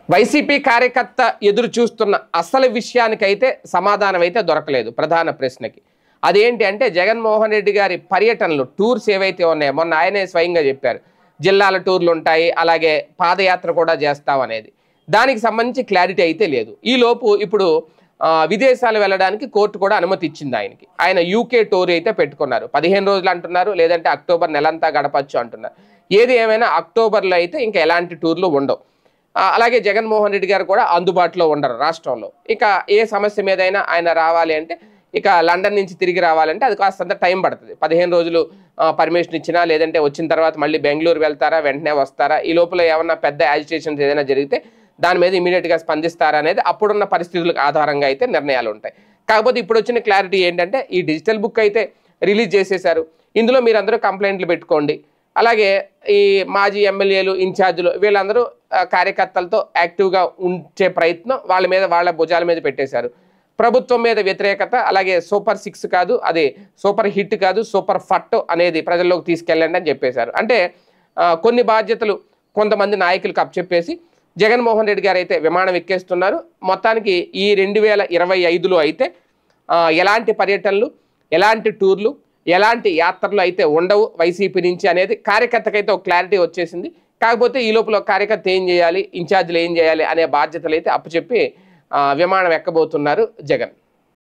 YCP కార్యకర్త ఎదురు చూస్తున్న అసలు విషయానికైతే సమాధానం అయితే దొరకలేదు ప్రధాన ప్రశ్నకి. అదేంటి అంటే జగన్మోహన్ రెడ్డి గారి పర్యటనలు, టూర్స్ ఏవైతే ఉన్నాయో మొన్న ఆయనే స్వయంగా చెప్పారు, జిల్లాల టూర్లు ఉంటాయి, అలాగే పాదయాత్ర కూడా చేస్తామనేది. దానికి సంబంధించి క్లారిటీ అయితే లేదు. ఈలోపు ఇప్పుడు విదేశాలు వెళ్ళడానికి కోర్టు కూడా అనుమతి ఇచ్చింది ఆయనకి. ఆయన యూకే టూర్ అయితే పెట్టుకున్నారు. 15 రోజులు అంటున్నారు, లేదంటే అక్టోబర్ నెలంతా గడపచ్చు అంటున్నారు. ఏది ఏమైనా అక్టోబర్లో అయితే ఇంకా ఎలాంటి టూర్లు ఉండవు. అలాగే జగన్మోహన్ రెడ్డి గారు కూడా అందుబాటులో ఉండరు రాష్ట్రంలో. ఇక ఏ సమస్య మీదైనా ఆయన రావాలి అంటే, ఇక లండన్ నుంచి తిరిగి రావాలంటే అది కాస్తంత టైం పడుతుంది. 15 రోజులు పర్మిషన్ ఇచ్చినా, లేదంటే వచ్చిన తర్వాత మళ్ళీ బెంగళూరు వెళ్తారా, వెంటనే వస్తారా, ఈ లోపల ఏమన్నా పెద్ద యాజిటేషన్స్ ఏదైనా జరిగితే దాని మీద ఇమీడియట్గా స్పందిస్తారా అనేది అప్పుడున్న పరిస్థితులకు ఆధారంగా అయితే నిర్ణయాలు ఉంటాయి. కాకపోతే ఇప్పుడు వచ్చిన క్లారిటీ ఏంటంటే, ఈ డిజిటల్ బుక్ అయితే రిలీజ్ చేసేశారు, ఇందులో మీరందరూ కంప్లైంట్లు పెట్టుకోండి. అలాగే ఈ మాజీ ఎమ్మెల్యేలు, ఇన్ఛార్జీలు వీళ్ళందరూ కార్యకర్తలతో యాక్టివ్గా ఉంచే ప్రయత్నం వాళ్ళ భుజాల మీద పెట్టేశారు. ప్రభుత్వం మీద వ్యతిరేకత, అలాగే సూపర్ 6 కాదు, అది సూపర్ హిట్ కాదు, సూపర్ ఫట్ అనేది ప్రజల్లోకి తీసుకెళ్ళండి అని చెప్పేశారు. అంటే కొన్ని బాధ్యతలు కొంతమంది నాయకులకు అప్పచెప్పేసి జగన్మోహన్ రెడ్డి గారు అయితే విమానం ఎక్కేస్తున్నారు. మొత్తానికి ఈ 2025లో అయితే ఎలాంటి పర్యటనలు, ఎలాంటి టూర్లు, ఎలాంటి యాత్రలు అయితే ఉండవు వైసీపీ నుంచి అనేది కార్యకర్తకైతే ఒక క్లారిటీ వచ్చేసింది. కాకపోతే ఈ లోపల కార్యకర్త ఏం చేయాలి, ఇన్ఛార్జీలు ఏం చేయాలి అనే బాధ్యతలు అయితే అప్పచెప్పి విమానం ఎక్కబోతున్నారు జగన్.